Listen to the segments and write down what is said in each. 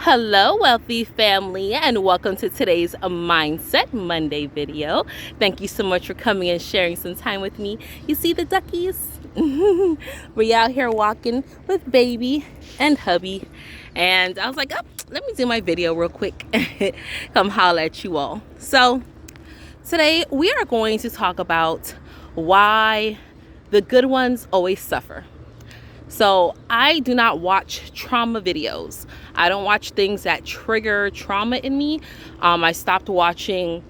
Hello, wealthy family, and welcome to today's Mindset Monday video. Thank you so much for coming and sharing some time with me. You see the duckies? We're out here walking with baby and hubby, and I was like, oh, let me do my video real quick. Come holler at you all. So today we are going to talk about why the good ones always suffer. So I do not watch trauma videos. I don't watch things that trigger trauma in me. I stopped watching,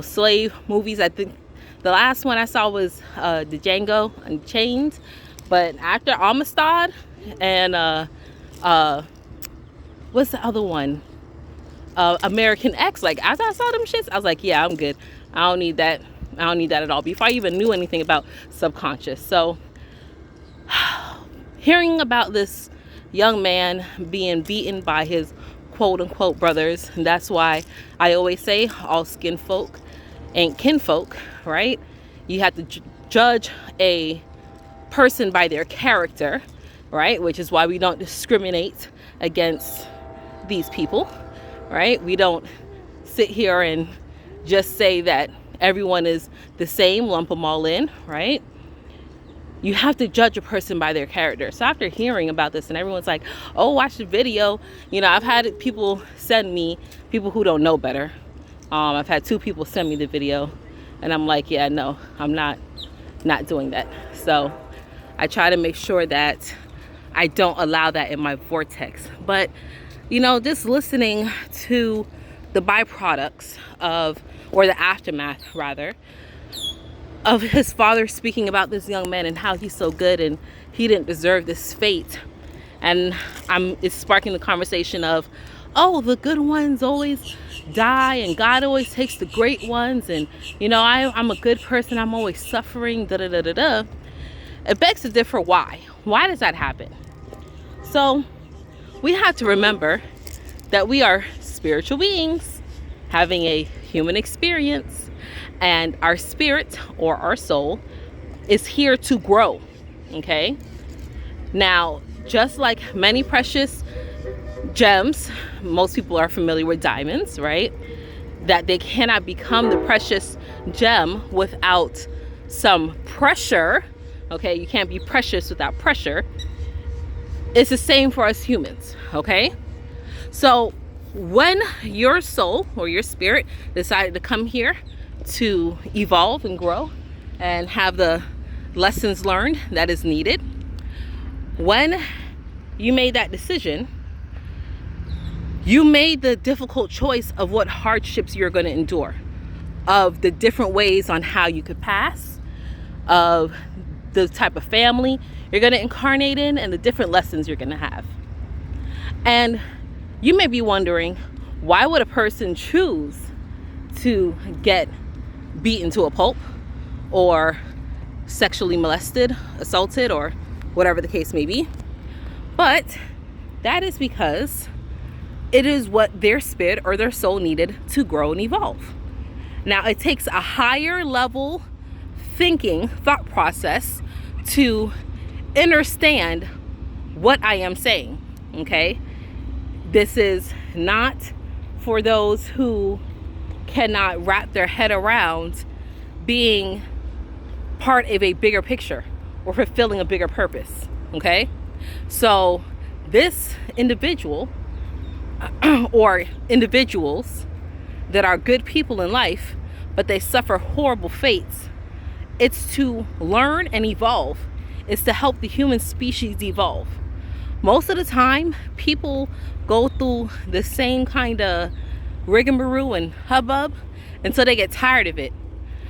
slave movies. I think the last one I saw was the Django Unchained. But after Amistad and what's the other one? American X. Like after I saw them shits, I was like, yeah, I'm good. I don't need that. I don't need that at all. Before I even knew anything about subconscious. So hearing about this young man being beaten by his quote unquote brothers, and that's why I always say all skin folk ain't kinfolk, right? You have to judge a person by their character, right? Which is why we don't discriminate against these people, right? We don't sit here and just say that everyone is the same, lump them all in, right? You have to judge a person by their character. So after hearing about this and everyone's like, oh, watch the video. I've had people send me, people who don't know better. I've had 2 people send me the video and I'm like, yeah, no, I'm not doing that. So I try to make sure that I don't allow that in my vortex. But, just listening to the byproducts or the aftermath rather, of his father speaking about this young man and how he's so good and he didn't deserve this fate. And it's sparking the conversation of, oh, the good ones always die and God always takes the great ones. And, I'm a good person. I'm always suffering, da-da-da-da-da. It begs to differ why. Why does that happen? So we have to remember that we are spiritual beings having a human experience. And our spirit or our soul is here to grow, okay? Now, just like many precious gems, most people are familiar with diamonds, right? That they cannot become the precious gem without some pressure, okay? You can't be precious without pressure. It's the same for us humans, okay? So when your soul or your spirit decided to come here to evolve and grow and have the lessons learned that is needed, when you made that decision, you made the difficult choice of what hardships you're going to endure, of the different ways on how you could pass, of the type of family you're going to incarnate in, and the different lessons you're going to have. And you may be wondering, why would a person choose to get beaten to a pulp or sexually molested, assaulted, or whatever the case may be? But that is because it is what their spirit or their soul needed to grow and evolve. Now, it takes a higher level thought process to understand what I am saying, okay? This is not for those who cannot wrap their head around being part of a bigger picture or fulfilling a bigger purpose, okay? So this individual or individuals that are good people in life, but they suffer horrible fates, it's to learn and evolve. It's to help the human species evolve. Most of the time, people go through the same kind of rigmarole and hubbub until they get tired of it.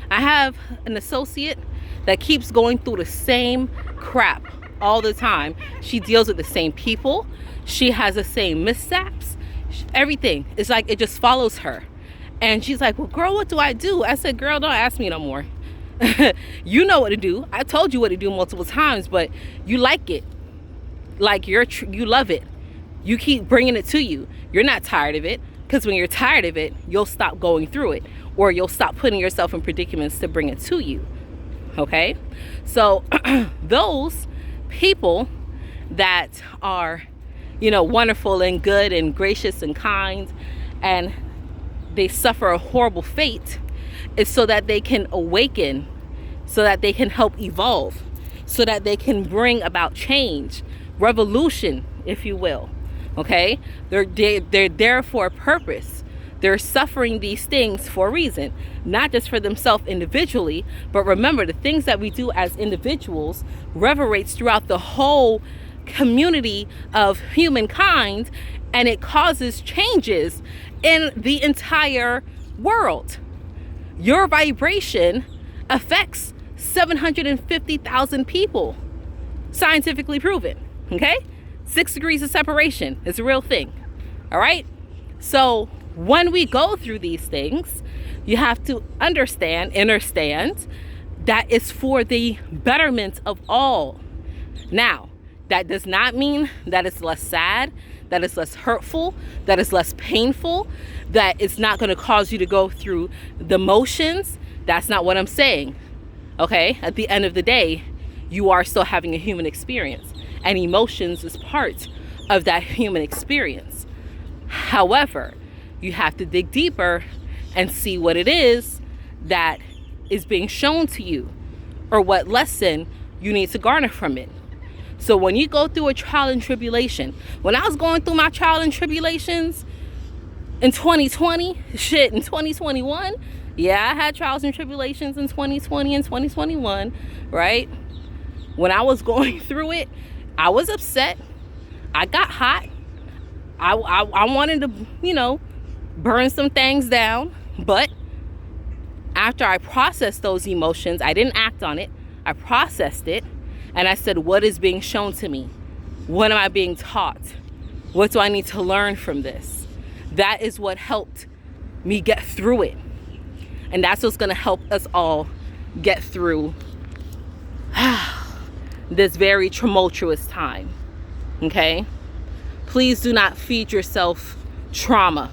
I have an associate that keeps going through the same crap all the time. She deals with the same people. She has the same mishaps. Everything. It's like it just follows her. And she's like, well, girl, what do I do? I said, girl, don't ask me no more. You know what to do. I told you what to do multiple times, but you like it. Like you love it. You keep bringing it to you. You're not tired of it. Because when you're tired of it, you'll stop going through it, or you'll stop putting yourself in predicaments to bring it to you. Okay? So those people that are wonderful and good and gracious and kind, and they suffer a horrible fate, is so that they can awaken, so that they can help evolve, so that they can bring about change, revolution, if you will. Okay? They're there for a purpose. They're suffering these things for a reason, not just for themselves individually, but remember, the things that we do as individuals reverberates throughout the whole community of humankind, and it causes changes in the entire world. Your vibration affects 750,000 people, scientifically proven. Okay? 6 degrees of separation is a real thing. All right? So when we go through these things, you have to understand that it's for the betterment of all. Now, that does not mean that it's less sad, that it's less hurtful, that it's less painful, that it's not going to cause you to go through the motions. That's not what I'm saying. Okay? At the end of the day, you are still having a human experience, and emotions is part of that human experience. However, you have to dig deeper and see what it is that is being shown to you, or what lesson you need to garner from it. So when you go through a trial and tribulation, when I was going through my trial and tribulations in 2020, in 2021, yeah, I had trials and tribulations in 2020 and 2021, right? When I was going through it, I was upset. I got hot. I wanted to, burn some things down. But after I processed those emotions, I didn't act on it. I processed it. And I said, what is being shown to me? What am I being taught? What do I need to learn from this? That is what helped me get through it. And that's what's going to help us all get through this very tumultuous time. Okay? Please do not feed yourself trauma.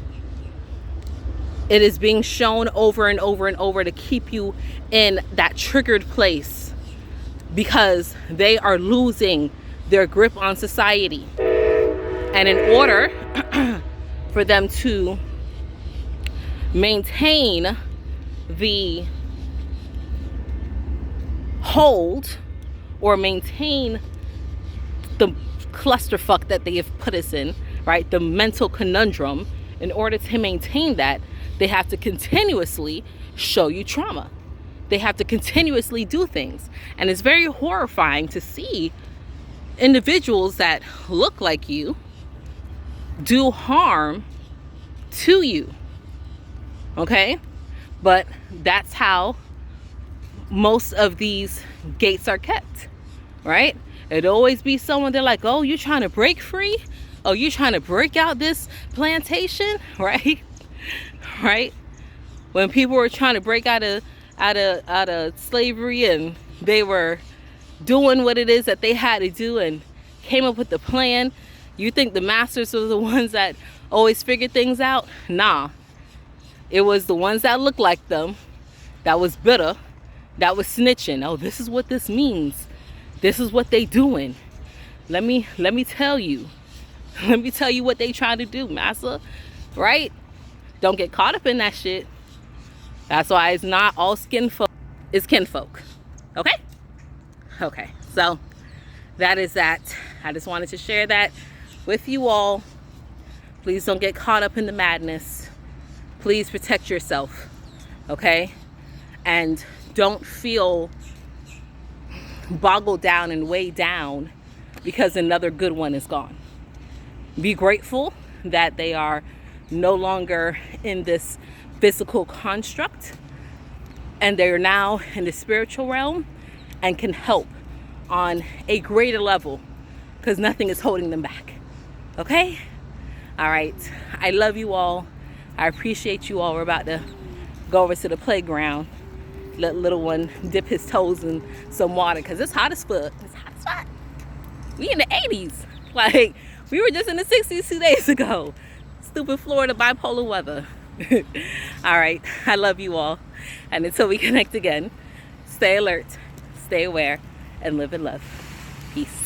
It is being shown over and over and over to keep you in that triggered place, because they are losing their grip on society. And in order for them to maintain the hold, or maintain the clusterfuck that they have put us in, right? The mental conundrum. In order to maintain that, they have to continuously show you trauma. They have to continuously do things. And it's very horrifying to see individuals that look like you do harm to you. Okay? But that's how most of these gates are kept, right? It'd always be someone, they're like, oh, you trying to break free? Oh, you trying to break out this plantation? Right? Right? When people were trying to break out of slavery, and they were doing what it is that they had to do and came up with the plan, you think the masters were the ones that always figured things out? Nah. It was the ones that looked like them, that was bitter, that was snitching. Oh, this is what this means. This is what they doing. Let me tell you. Let me tell you what they trying to do, massa. Right? Don't get caught up in that shit. That's why it's not all skin folk. It's kinfolk. Okay? Okay. So that is that. I just wanted to share that with you all. Please don't get caught up in the madness. Please protect yourself. Okay? And don't feel boggled down and weighed down because another good one is gone. Be grateful that they are no longer in this physical construct, and they're now in the spiritual realm and can help on a greater level, because nothing is holding them back. Okay? All right. I love you all. I appreciate you all. We're about to go over to the playground. Let little one dip his toes in some water, because it's hot as fuck. It's hot as fuck. We in the 80s. Like, we were just in the 60s 2 days ago. Stupid Florida bipolar weather. All right. I love you all. And until we connect again, stay alert, stay aware, and live in love. Peace.